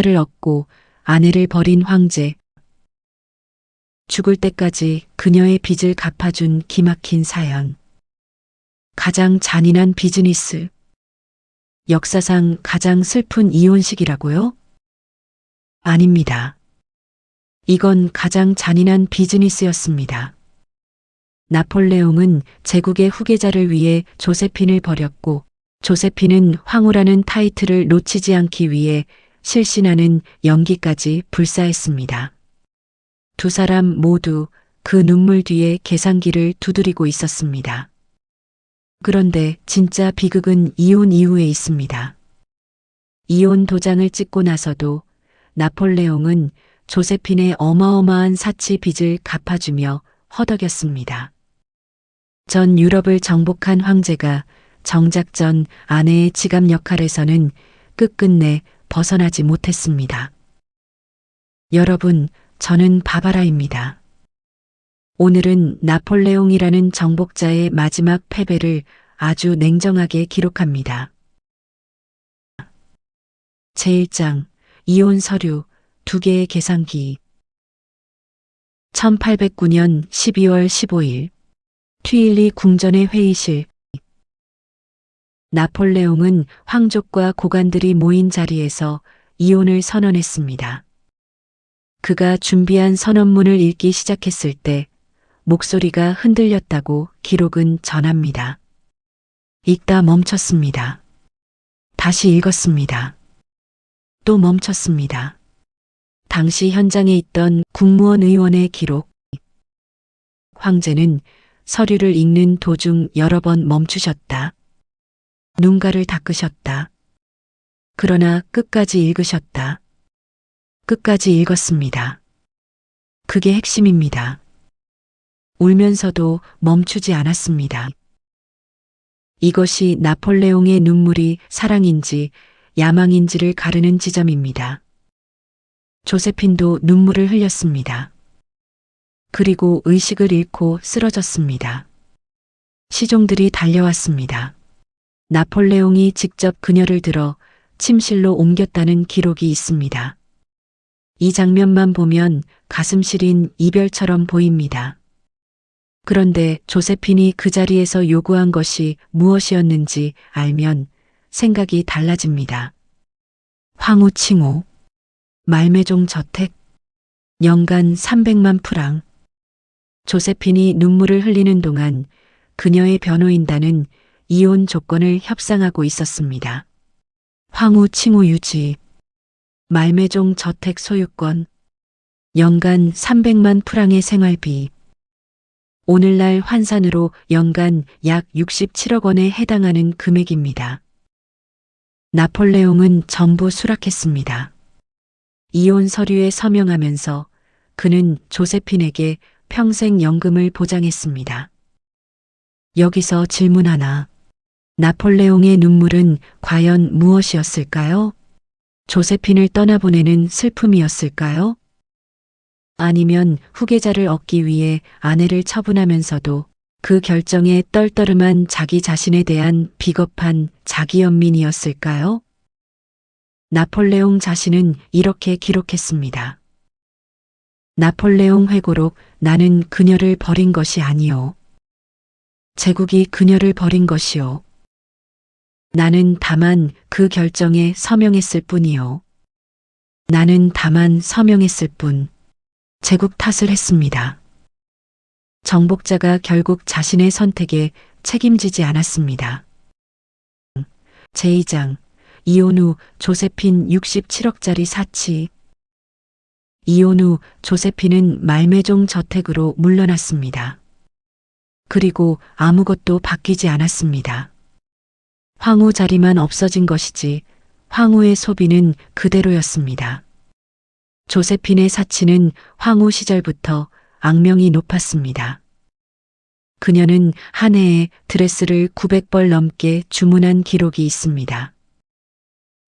를 얻고 아내를 버린 황제. 죽을 때까지 그녀의 빚을 갚아준 기막힌 사연. 가장 잔인한 비즈니스. 역사상 가장 슬픈 이혼식이라고요? 아닙니다. 이건 가장 잔인한 비즈니스였습니다. 나폴레옹은 제국의 후계자를 위해 조세핀을 버렸고, 조세핀은 황후라는 타이틀을 놓치지 않기 위해 실신하는 연기까지 불사했습니다. 두 사람 모두 그 눈물 뒤에 계산기를 두드리고 있었습니다. 그런데 진짜 비극은 이혼 이후에 있습니다. 이혼 도장을 찍고 나서도 나폴레옹은 조세핀의 어마어마한 사치 빚을 갚아주며 허덕였습니다. 전 유럽을 정복한 황제가 정작 전 아내의 지갑 역할에서는 끝끝내 벗어나지 못했습니다. 여러분, 저는 바바라입니다. 오늘은 나폴레옹이라는 정복자의 마지막 패배를 아주 냉정하게 기록합니다. 제1장, 이혼 서류, 2개의 계산기. 1809년 12월 15일, 튀일리 궁전의 회의실. 나폴레옹은 황족과 고관들이 모인 자리에서 이혼을 선언했습니다. 그가 준비한 선언문을 읽기 시작했을 때 목소리가 흔들렸다고 기록은 전합니다. 읽다 멈췄습니다. 다시 읽었습니다. 또 멈췄습니다. 당시 현장에 있던 국무원 의원의 기록. 황제는 서류를 읽는 도중 여러 번 멈추셨다. 눈가를 닦으셨다. 그러나 끝까지 읽으셨다. 끝까지 읽었습니다. 그게 핵심입니다. 울면서도 멈추지 않았습니다. 이것이 나폴레옹의 눈물이 사랑인지 야망인지를 가르는 지점입니다. 조세핀도 눈물을 흘렸습니다. 그리고 의식을 잃고 쓰러졌습니다. 시종들이 달려왔습니다. 나폴레옹이 직접 그녀를 들어 침실로 옮겼다는 기록이 있습니다. 이 장면만 보면 가슴 시린 이별처럼 보입니다. 그런데 조세핀이 그 자리에서 요구한 것이 무엇이었는지 알면 생각이 달라집니다. 황후 칭호, 말매종 저택, 연간 300만 프랑. 조세핀이 눈물을 흘리는 동안 그녀의 변호인단은 이혼 조건을 협상하고 있었습니다. 황후 칭호 유지, 말매종 저택 소유권, 연간 300만 프랑의 생활비. 오늘날 환산으로 연간 약 67억 원에 해당하는 금액입니다. 나폴레옹은 전부 수락했습니다. 이혼 서류에 서명하면서 그는 조세핀에게 평생 연금을 보장했습니다. 여기서 질문 하나. 나폴레옹의 눈물은 과연 무엇이었을까요? 조세핀을 떠나보내는 슬픔이었을까요? 아니면 후계자를 얻기 위해 아내를 처분하면서도 그 결정에 떨떠름한 자기 자신에 대한 비겁한 자기연민이었을까요? 나폴레옹 자신은 이렇게 기록했습니다. 나폴레옹 회고록. 나는 그녀를 버린 것이 아니오. 제국이 그녀를 버린 것이오. 나는 다만 그 결정에 서명했을 뿐이오. 나는 다만 서명했을 뿐. 제국 탓을 했습니다. 정복자가 결국 자신의 선택에 책임지지 않았습니다. 제2장, 이혼 후 조세핀 67억짜리 사치. 이혼 후 조세핀은 말매종 저택으로 물러났습니다. 그리고 아무것도 바뀌지 않았습니다. 황후 자리만 없어진 것이지 황후의 소비는 그대로였습니다. 조세핀의 사치는 황후 시절부터 악명이 높았습니다. 그녀는 한 해에 드레스를 900벌 넘게 주문한 기록이 있습니다.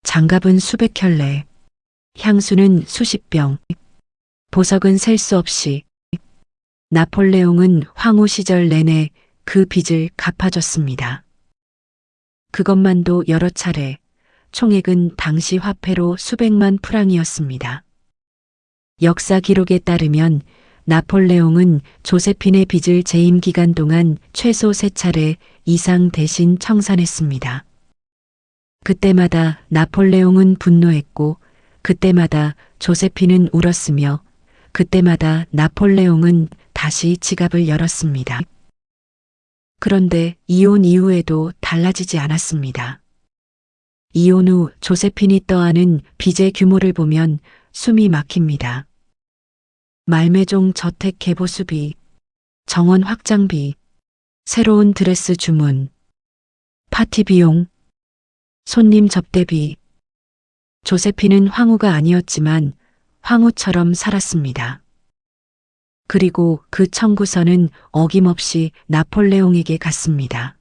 장갑은 수백 켤레, 향수는 수십 병, 보석은 셀 수 없이. 나폴레옹은 황후 시절 내내 그 빚을 갚아줬습니다. 그것만도 여러 차례 총액은 당시 화폐로 수백만 프랑이었습니다. 역사 기록에 따르면 나폴레옹은 조세핀의 빚을 재임 기간 동안 최소 3차례 이상 대신 청산했습니다. 그때마다 나폴레옹은 분노했고 그때마다 조세핀은 울었으며 그때마다 나폴레옹은 다시 지갑을 열었습니다. 그런데 이혼 이후에도 달라지지 않았습니다. 이혼 후 조세핀이 떠안은 빚의 규모를 보면 숨이 막힙니다. 말매종 저택 개보수비, 정원 확장비, 새로운 드레스 주문, 파티 비용, 손님 접대비. 조세핀은 황후가 아니었지만 황후처럼 살았습니다. 그리고 그 청구서는 어김없이 나폴레옹에게 갔습니다.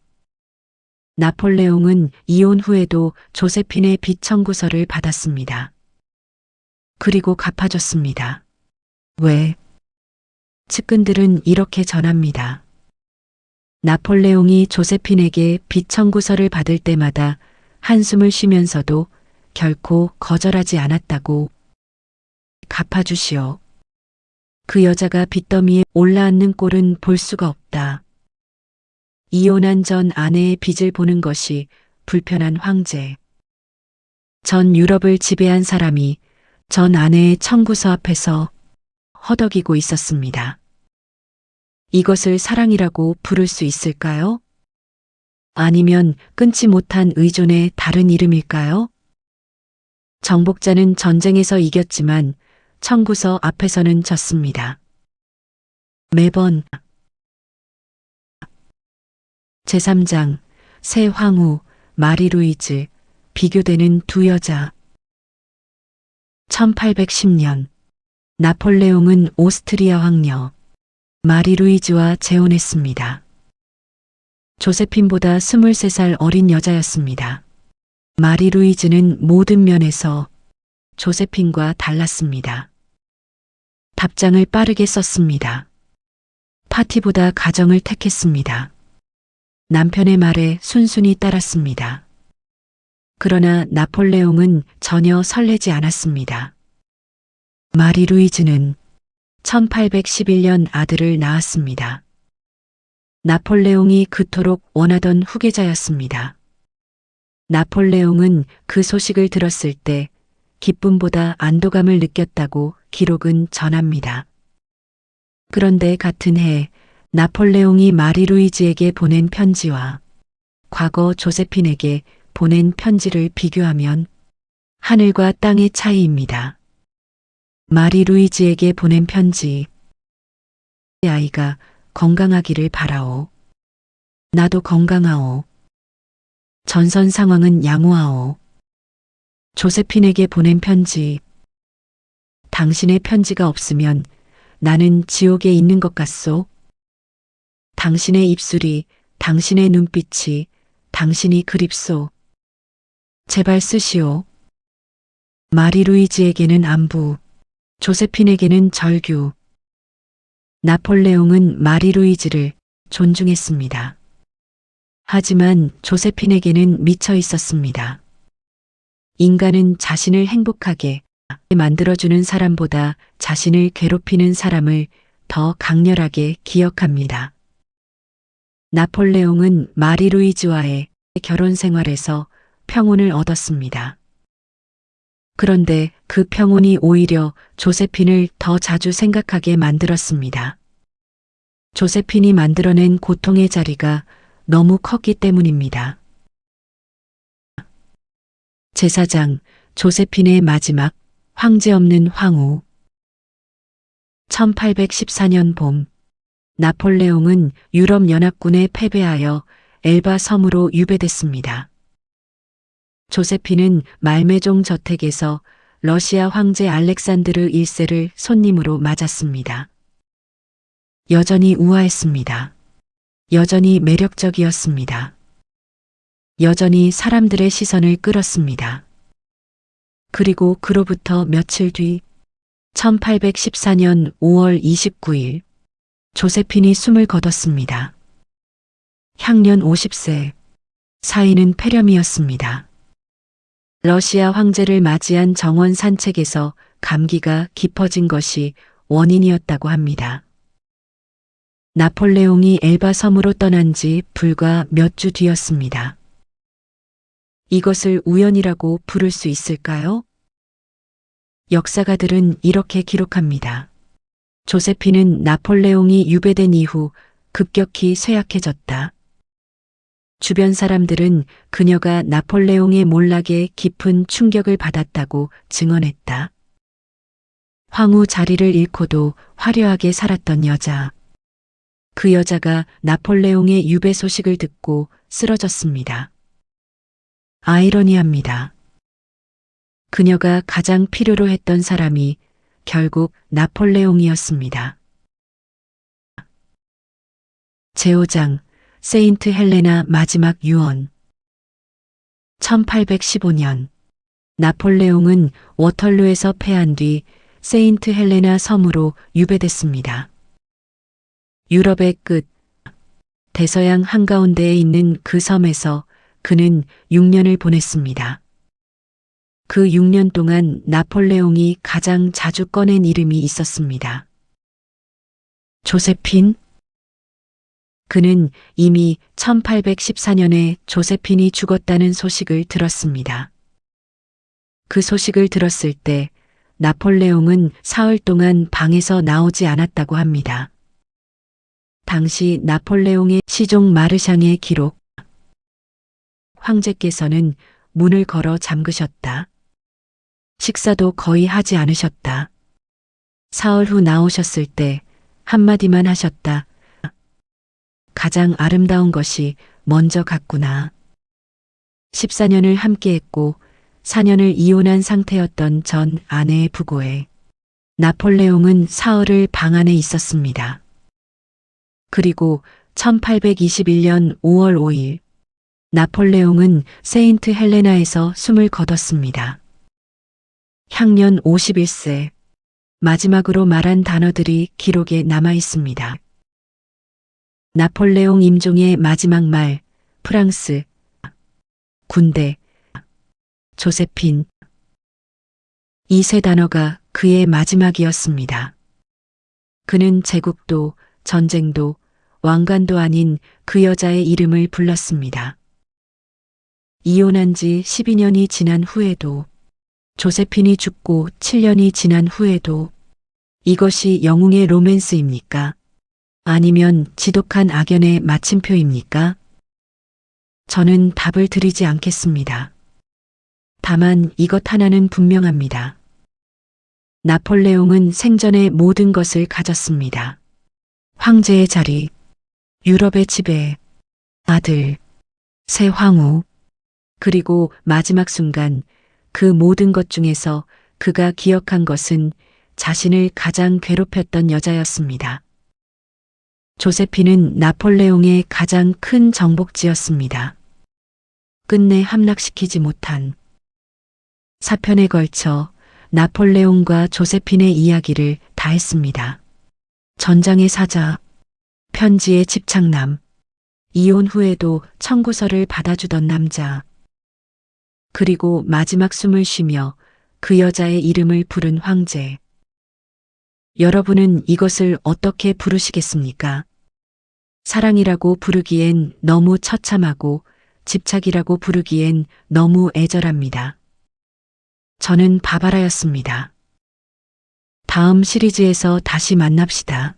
나폴레옹은 이혼 후에도 조세핀의 빚 청구서를 받았습니다. 그리고 갚아줬습니다. 왜? 측근들은 이렇게 전합니다. 나폴레옹이 조세핀에게 빚 청구서를 받을 때마다 한숨을 쉬면서도 결코 거절하지 않았다고. 갚아주시오. 그 여자가 빚더미에 올라앉는 꼴은 볼 수가 없다. 이혼한 전 아내의 빚을 보는 것이 불편한 황제. 전 유럽을 지배한 사람이 전 아내의 청구서 앞에서 허덕이고 있었습니다. 이것을 사랑이라고 부를 수 있을까요? 아니면 끊지 못한 의존의 다른 이름일까요? 정복자는 전쟁에서 이겼지만 청구서 앞에서는 졌습니다. 매번 제3장 새 황후 마리 루이즈 비교되는 두 여자. 1810년 나폴레옹은 오스트리아 황녀 마리 루이즈와 재혼했습니다. 조세핀보다 23살 어린 여자였습니다. 마리 루이즈는 모든 면에서 조세핀과 달랐습니다. 답장을 빠르게 썼습니다. 파티보다 가정을 택했습니다. 남편의 말에 순순히 따랐습니다. 그러나 나폴레옹은 전혀 설레지 않았습니다. 마리 루이즈는 1811년 아들을 낳았습니다. 나폴레옹이 그토록 원하던 후계자였습니다. 나폴레옹은 그 소식을 들었을 때 기쁨보다 안도감을 느꼈다고 기록은 전합니다. 그런데 같은 해 나폴레옹이 마리 루이즈에게 보낸 편지와 과거 조세핀에게 보낸 편지를 비교하면 하늘과 땅의 차이입니다. 마리 루이즈에게 보낸 편지. 아이가 건강하기를 바라오. 나도 건강하오. 전선 상황은 양호하오. 조세핀에게 보낸 편지. 당신의 편지가 없으면 나는 지옥에 있는 것 같소. 당신의 입술이, 당신의 눈빛이, 당신이 그립소. 제발 쓰시오. 마리 루이즈에게는 안부, 조세핀에게는 절규. 나폴레옹은 마리 루이즈를 존중했습니다. 하지만 조세핀에게는 미쳐 있었습니다. 인간은 자신을 행복하게 만들어주는 사람보다 자신을 괴롭히는 사람을 더 강렬하게 기억합니다. 나폴레옹은 마리 루이즈와의 결혼 생활에서 평온을 얻었습니다. 그런데 그 평온이 오히려 조세핀을 더 자주 생각하게 만들었습니다. 조세핀이 만들어낸 고통의 자리가 너무 컸기 때문입니다. 제4장 조세핀의 마지막 황제 없는 황후. 1814년 봄 나폴레옹은 유럽 연합군에 패배하여 엘바 섬으로 유배됐습니다. 조세핀은 말메종 저택에서 러시아 황제 알렉산드르 1세를 손님으로 맞았습니다. 여전히 우아했습니다. 여전히 매력적이었습니다. 여전히 사람들의 시선을 끌었습니다. 그리고 그로부터 며칠 뒤 1814년 5월 29일 조세핀이 숨을 거뒀습니다. 향년 50세, 사인은 폐렴이었습니다. 러시아 황제를 맞이한 정원 산책에서 감기가 깊어진 것이 원인이었다고 합니다. 나폴레옹이 엘바 섬으로 떠난 지 불과 몇 주 뒤였습니다. 이것을 우연이라고 부를 수 있을까요? 역사가들은 이렇게 기록합니다. 조세피는 나폴레옹이 유배된 이후 급격히 쇠약해졌다. 주변 사람들은 그녀가 나폴레옹의 몰락에 깊은 충격을 받았다고 증언했다. 황후 자리를 잃고도 화려하게 살았던 여자. 그 여자가 나폴레옹의 유배 소식을 듣고 쓰러졌습니다. 아이러니합니다. 그녀가 가장 필요로 했던 사람이 결국 나폴레옹이었습니다. 제5장 세인트 헬레나 마지막 유언. 1815년 나폴레옹은 워털루에서 패한 뒤 세인트 헬레나 섬으로 유배됐습니다. 유럽의 끝, 대서양 한가운데에 있는 그 섬에서 그는 6년을 보냈습니다. 그 6년 동안 나폴레옹이 가장 자주 꺼낸 이름이 있었습니다. 조세핀? 그는 이미 1814년에 조세핀이 죽었다는 소식을 들었습니다. 그 소식을 들었을 때 나폴레옹은 사흘 동안 방에서 나오지 않았다고 합니다. 당시 나폴레옹의 시종 마르샹의 기록. 황제께서는 문을 걸어 잠그셨다. 식사도 거의 하지 않으셨다. 사흘 후 나오셨을 때 한마디만 하셨다. 가장 아름다운 것이 먼저 갔구나. 14년을 함께했고 4년을 이혼한 상태였던 전 아내의 부고에 나폴레옹은 사흘을 방 안에 있었습니다. 그리고 1821년 5월 5일 나폴레옹은 세인트 헬레나에서 숨을 거뒀습니다. 향년 51세. 마지막으로 말한 단어들이 기록에 남아 있습니다. 나폴레옹 임종의 마지막 말, 프랑스, 군대, 조세핀. 이 세 단어가 그의 마지막이었습니다. 그는 제국도, 전쟁도, 왕관도 아닌 그 여자의 이름을 불렀습니다. 이혼한 지 12년이 지난 후에도, 조세핀이 죽고 7년이 지난 후에도 이것이 영웅의 로맨스입니까? 아니면 지독한 악연의 마침표입니까? 저는 답을 드리지 않겠습니다. 다만 이것 하나는 분명합니다. 나폴레옹은 생전에 모든 것을 가졌습니다. 황제의 자리, 유럽의 지배, 아들, 새 황후, 그리고 마지막 순간 그 모든 것 중에서 그가 기억한 것은 자신을 가장 괴롭혔던 여자였습니다. 조세핀은 나폴레옹의 가장 큰 정복지였습니다. 끝내 함락시키지 못한. 사편에 걸쳐 나폴레옹과 조세핀의 이야기를 다 했습니다. 전장의 사자, 편지의 집착남, 이혼 후에도 청구서를 받아주던 남자, 그리고 마지막 숨을 쉬며 그 여자의 이름을 부른 황제. 여러분은 이것을 어떻게 부르시겠습니까? 사랑이라고 부르기엔 너무 처참하고 집착이라고 부르기엔 너무 애절합니다. 저는 바바라였습니다. 다음 시리즈에서 다시 만납시다.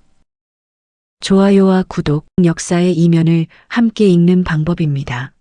좋아요와 구독, 역사의 이면을 함께 읽는 방법입니다.